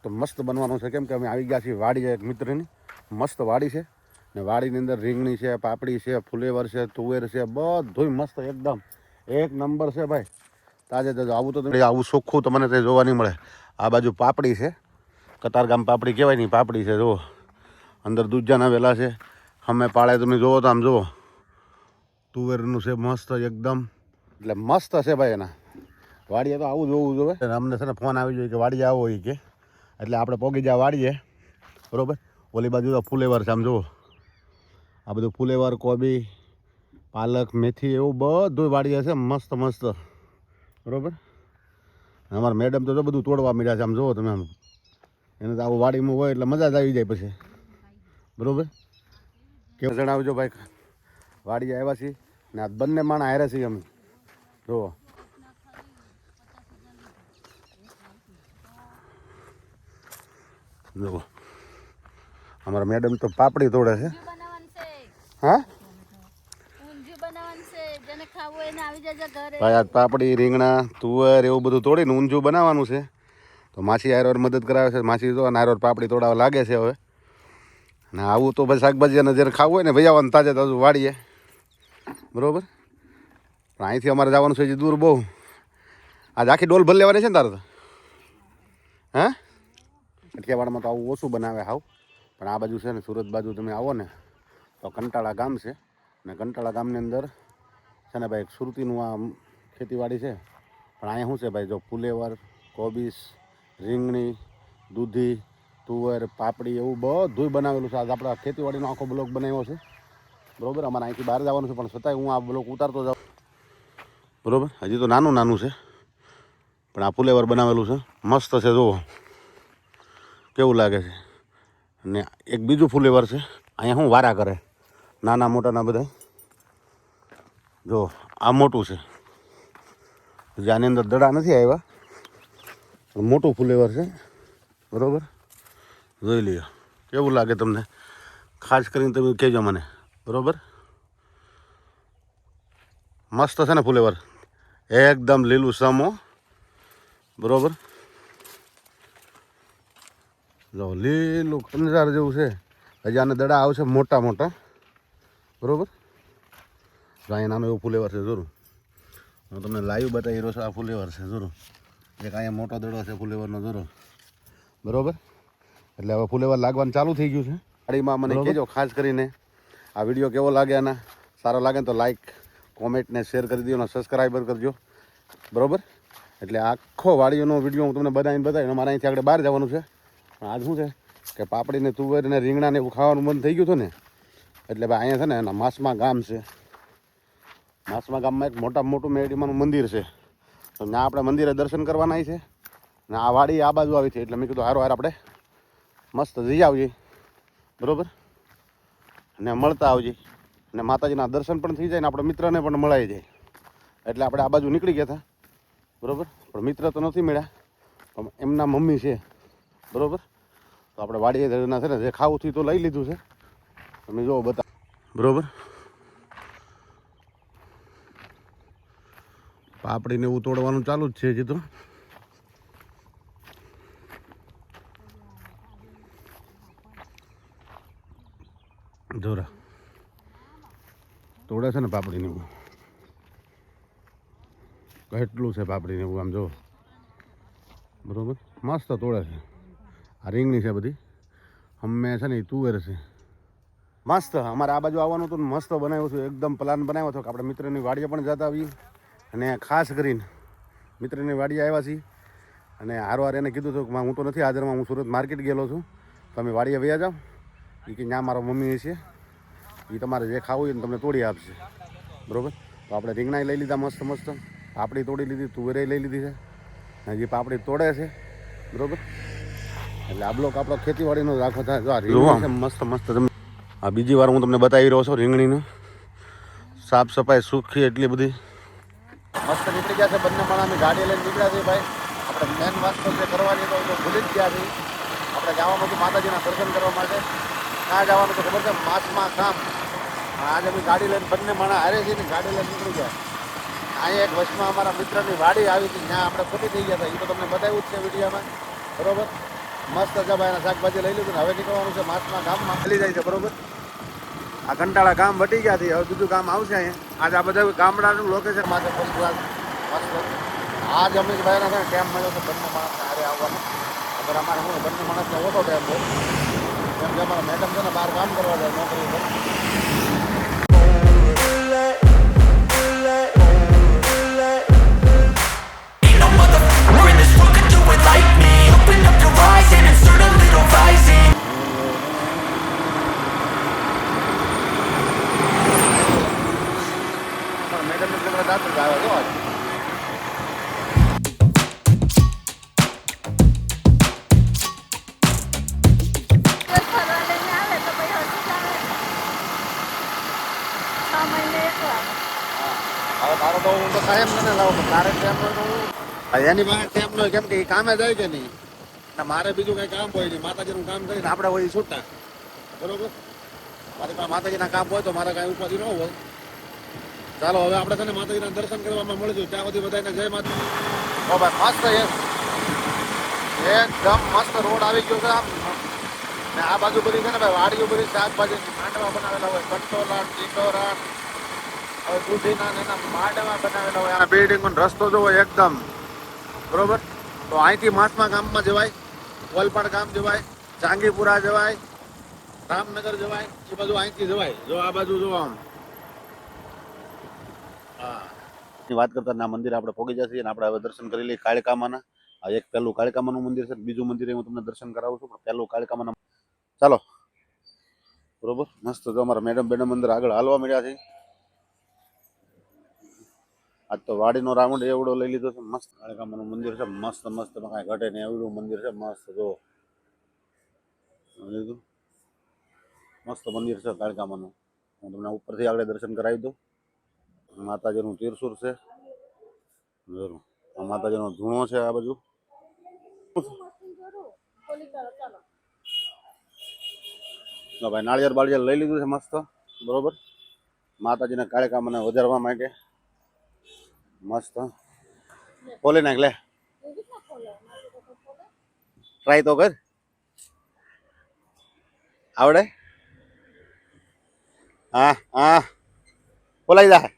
તો મસ્ત બનવાનું છે, કેમ કે અમે આવી ગયા છીએ વાડી એક મિત્રની મસ્ત વાડી છે ને વાડીની અંદર રીંગણી છે, પાપડી છે, ફુલેવર છે, તુવેર છે, બધુંય મસ્ત એકદમ એક નંબર છે ભાઈ. તાજે તાજું આવું તો આવું ચોખ્ખું તો મને તે જોવા નહીં મળે. આ બાજુ પાપડી છે, કતારગામ પાપડી કહેવાય નહીં, પાપડી છે. જુઓ અંદર દૂધજાના વેલા છે, અમે પાળે તમે જુઓ તો આમ જુઓ તુવેરનું છે મસ્ત એકદમ, એટલે મસ્ત છે ભાઈ. એના વાડીએ તો આવું જોવું જોઈએ. અમને છે ને ફોન આવી જોઈએ કે વાડીએ આવો હોય કે, એટલે આપણે પોગી જાય વાડીએ બરાબર. ઓલી બાજુ તો ફુલેવર છે, આમ જુઓ આ બધું ફુલેવર, કોબી, પાલક, મેથી એવું બધું વાડીએ છે મસ્ત મસ્ત બરાબર. અમારા મેડમ તો બધું તોડવા મળ્યા છે, આમ જુઓ તમે. આમ એને તો આવું વાડીમાં હોય એટલે મજા જ આવી જાય પછી બરાબર. કેવું જણાવજો ભાઈ. વાડીએ આવ્યા છીએ ને આ બંને માણા હારે છીએ અમે. જુઓ જુઓ અમારા મેડમ તો પાપડી તોડે છે. હા ભાઈ, આજ પાપડી, રીંગણા, તુવેર એવું બધું તોડીને ઊંધિયું બનાવવાનું છે. તો માસી હારવાર મદદ કરાવે છે. માસી તો હારવાર પાપડી તોડાવા લાગે છે હવે. ને આવું તો ભાઈ શાકભાજી અને જ્યારે ખાવું હોય ને ભાઈ આવવાનું તાજે તાજું વાડીએ બરાબર. પણ અહીંથી અમારે જવાનું છે હજી દૂર બહુ. આજ આખી ડોલ ભરી લેવાની છે ને તારે તો? હા, અઠિયાવાડમાં તો આવું ઓછું બનાવે હાવ. પણ આ બાજુ છે ને સુરત બાજુ તમે આવો ને તો કંટાળા ગામ છે ને કંટાળા ગામની અંદર છે ને ભાઈ સુરતીનું આ ખેતીવાડી છે. પણ અહીંયા શું છે ભાઈ, જો ફુલેવર, કોબીસ, રીંગણી, દૂધી, તુવેર, પાપડી એવું બધુંય બનાવેલું છે. આજ આપણે ખેતીવાડીનો આખો બ્લોક બનાવ્યો છે બરાબર. અમારે અહીંથી બહાર જવાનું છે પણ છતાંય હું આ બ્લોક ઉતારતો જાઉં બરાબર. હજી તો નાનું નાનું છે પણ આ ફુલેવર બનાવેલું છે મસ્ત છે. જુઓ કેવું લાગે છે. અને એક બીજું ફુલેવર છે અહીંયા શું વારા કરે નાના મોટાના બધા. જો આ મોટું છે, હજી આની અંદર દડા નથી આવ્યા પણ મોટું ફુલેવર છે બરાબર. જોઈ લ્યો કેવું લાગે તમને, ખાસ કરીને તમે કહેજો મને બરાબર. મસ્ત છે ને ફુલેવર, એકદમ લીલું સમો બરાબર. જો લીલું કંજાર જેવું છે. હજી આને દડા આવશે મોટા મોટા બરાબર. તો અહીંયા નાનું એવું ફુલેવર છે. જરૂર હું તમને લાઈવ બતાવી રહ્યો છું. આ ફુલેવર છે જરૂર. એક અહીંયા મોટો દડો છે ફુલેવરનો જરૂર બરાબર. એટલે હવે ફુલેવર લાગવાનું ચાલુ થઈ ગયું છે વાડીમાં. મને કહેજો ખાસ કરીને આ વિડીયો કેવો લાગે, અને સારો લાગે તો લાઈક, કોમેન્ટ ને શેર કરી દો અને સબસ્ક્રાઈબર કરજો બરાબર. એટલે આખો વાડીઓનો વિડીયો હું તમને બનાવીને બતાવીને મારે અહીંથી આગળ બહાર જવાનું છે. પણ આજ શું છે કે પાપડીને તુવેર ને રીંગણાને એવું ખાવાનું બંધ થઈ ગયું હતું ને, એટલે ભાઈ અહીંયા છે ને એના માસમા ગામ છે. માસમા ગામમાં એક મોટામાં મોટું મેરડીમાનું મંદિર છે. તો ત્યાં આપણે મંદિરે દર્શન કરવાના છે ને આ વાડી આ બાજુ આવી છે. એટલે મેં કીધું હારો હાર આપણે મસ્ત જઈ આવજે બરાબર ને મળતા આવજે ને માતાજીના દર્શન પણ થઈ જાય ને આપણે મિત્રને પણ મળાઈ જાય. એટલે આપણે આ બાજુ નીકળી ગયા હતા બરાબર. પણ મિત્ર તો નથી મળ્યા, પણ એમના મમ્મી છે બરાબર. તો આપણે વાડીએ ના છે ને જે ખાવું થયું તો લઈ લીધું છે. તમે જુઓ બતા બરાબર. પાપડીને એવું તોડવાનું ચાલુ જ છે હજી તો. જોરા તોડે છે ને પાપડીને એવું, કેટલું છે પાપડીને એવું આમ જો બરાબર. મસ્ત તોડે છે. આ રીંગણી છે બધી, અમે છે ને એ તુવેર છે મસ્ત. અમારે આ બાજુ આવવાનું હતું, મસ્ત બનાવ્યું છું એકદમ. પ્લાન બનાવ્યો હતો કે આપણે મિત્રની વાડીએ પણ જતા આવીએ. અને ખાસ કરીને મિત્રની વાડીએ આવ્યા છીએ અને હારવાર એને કીધું હતું કે હું તો નથી હાજરમાં, હું સુરત માર્કેટ ગયેલો છું, તમે વાડીએ વયા જાઓ. એ કે ત્યાં મારા મમ્મી છે, એ તમારે જે ખાવું હોય ને તમને તોડી આપશે બરાબર. તો આપણે રીંગણા લઈ લીધા મસ્ત મસ્ત, પાપડી તોડી લીધી, તુવેરે લઈ લીધી છે, હજી પાપડી તોડે છે બરાબર. એટલે આ બ્લોક આપણો ખેતીવાડીનો રાખો થાય. જો આ રીંગણી છે મસ્ત મસ્ત. તમે આ બીજી વાર હું તમને બતાવી રહ્યો છું રીંગણીનું. સાફ સફાઈ સુખી એટલી બધી મસ્ત નીકળી ગયા છે બંને માણસ. અમે ગાડી લઈને નીકળ્યા છીએ ભાઈ. આપણે મેન વાત તો જે કરવાની તો ભૂલી જ ગયા છીએ. આપણે જવાનું હતું માતાજીના દર્શન કરવા માટે. ક્યાં જવાનું તો ખબર છે? માસમાં ગામ. આજે અમે ગાડી લઈને બંને માણસ હારે છીએ ને ગાડી લઈને નીકળી ગયા. અહીંયા એક વચમાં અમારા મિત્રની વાડી આવી હતી, ત્યાં આપણે ખોટી થઈ ગયા હતા. એ તો તમને બતાવ્યું જ છે વિડીયોમાં બરાબર. મસ્ત છે ભાઈ, એના શાકભાજી લઈ લીધું ને હવે નીકળવાનું છે માસમાં ગામમાં મળી જાય છે. બરોબર, આ કંટાળા ગામ વટી ગયા થી, હવે બીજું ગામ આવશે અહીંયા. આજે આ બધા ગામડાનું લોકેશન માટે ફર્સ્ટ ક્લાસ મસ્ત. આજ અમીશભાઈ ને ટાઈમ મળ્યો તો બંને માણસને હારે આવવાનો. અગર અમારે હું બંને માણસને ઓછો ટાઈમ હોય, કેમ કે અમારા મેડમ છે ને બહાર કામ કરવા જાય નોકરી પર. મેડમ ને પેલા દાંત જ આવે તો આજે. હવે તારો તો હું તો કાયમ મને લાવું, પણ તારે ટાઈમ હોય તો એની પાસે ટાઈમ ન હોય, કેમ કે એ કામે જાય કે નહીં. ને મારે બીજું કઈ કામ હોય નહીં, માતાજીનું કામ કરીને આપણે હોય છૂટા. બરોબર, મારી પાસે માતાજીના કામ હોય તો મારે કાંઈ ઉપાધિ ન હોય. ચાલો હવે આપણે તને માતાજીના દર્શન કરવામાં મળીશું. ત્યાં સુધી બધાને જય માતા. ઓ ભાઈ મસ્ત એકદમ મસ્ત રોડ આવી ગયો છે આમ. ને આ બાજુ બધી છે ને ભાઈ વાડીઓ બધી શાકભાજી માંડવા બનાવેલા હોય, કંટોલા ટીટોરા હવે દૂધીના ને એના માંડવા બનાવેલા હોય. આ બિલ્ડિંગ રસ્તો જોવો એકદમ બરોબર. તો અહીંથી માસમા ગામમાં જવાય, ઓલપાડ ગામ જવાય, જાંગીપુરા જવાય, રામનગર જવાય, એ બધું અહીંથી જવાય. જો આ બાજુ જોવા આમ વાત કરતા ના મંદિર આપણે પહોંચી જશે અને આપણે હવે દર્શન કરી લઈએ કાળિકામાના. આ એક પહેલું કાળિકામાનું મંદિર છે, બીજું મંદિર હું તમને દર્શન કરાવું છું, પણ પહેલું કાળિકામાના. ચાલો બરોબર, મસ્ત. જો અમારા મેડમ અંદર આગળ હાલવા મળ્યા છે. આજ તો વાડીનો રાઉન્ડ એવડો લઈ લીધો છે. મસ્ત કાળિકામાનું મંદિર છે, મસ્ત મસ્ત, કાંઈ ઘટે નહીં એવડું મંદિર છે. મસ્ત જો લીધું, મસ્ત મંદિર છે કાળિકામાનું. હું તમને ઉપરથી આગળ દર્શન કરાવી દઉં. માતાજીનું તીરસુર છે, માતાજીનો ધૂણો છે આ બાજુ. ભાઈ નાળિયેર બાળિયેર લઈ લીધું છે મસ્ત બરોબર, માતાજીને કાળિકામાને વધારવા માટે. મસ્ત ખોલી નાખ, લે ટ્રાય તો કર, આવડે? હા હા ખોલાઈ જાય ભાઈ.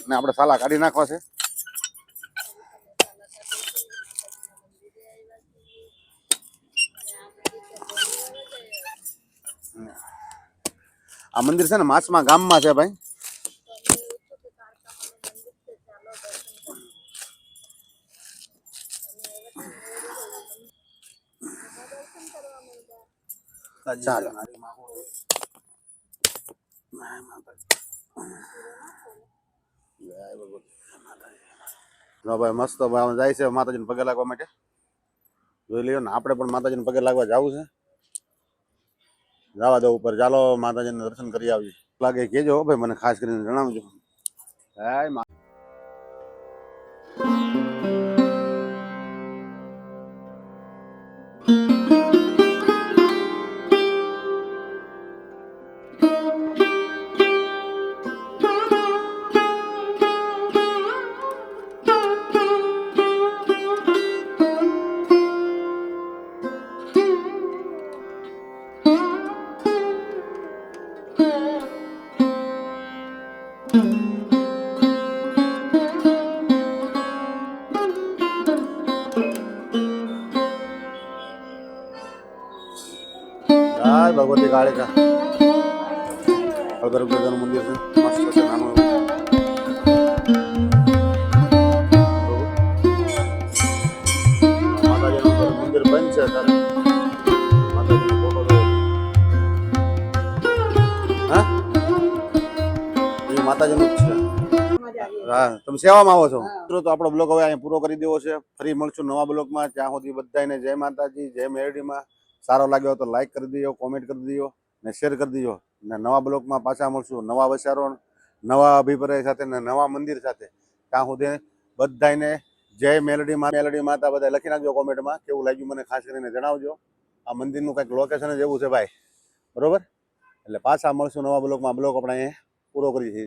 ને આપણે સાલા કાઢી નાખવા છે. આ મંદિર છે ને માસમા ગામમાં છે ભાઈ. ચાલો ભાઈ મસ્ત જાય છે માતાજીને પગે લાગવા માટે. જોઈ લ્યો ને, આપણે પણ માતાજીને પગે લાગવા જવું છે. જવા દો ઉપર, ચાલો માતાજીને દર્શન કરી આવીએ. લાગે કેજો ભાઈ, મને ખાસ કરીને જણાવજો. જય ભગવતી કાળિકા ગર્ભગૃહનું મંદિર છે, મસ્ત છે નાનું. માતાજીનું મંદિર બંધ છે અત્યારે. માતાજીનો ફોટો હા એ માતાજીનું જ છે. હા તમે સેવામાં આવો છો મિત્રો. તો આપણો બ્લોગ હવે અહીંયા પૂરો કરી દેવો છે. ફરી મળશું નવા બ્લોગમાં. ત્યાં સુધી બધાને જય માતાજી, જય મેરડીમાં. સારો લાગ્યો તો લાઈક કરી દો, કોમેન્ટ કરી દો ને શેર કરી દો. ને નવા બ્લોગમાં પાછા મળશું, નવા વિચારો, નવા અભિપ્રાય સાથે ને નવા મંદિર સાથે. ત્યાં સુધી બધાને જય મેલડી માતા બધા લખી નાખજો કોમેન્ટમાં. કેવું લાગ્યું મને ખાસ કરીને જણાવજો. આ મંદિરનું કંઈક લોકેશન જ એવું છે ભાઈ બરોબર. એટલે પાછા મળશું નવા બ્લોગમાં. બ્લોગ આપણે અહીંયા પૂરો કરીએ છીએ.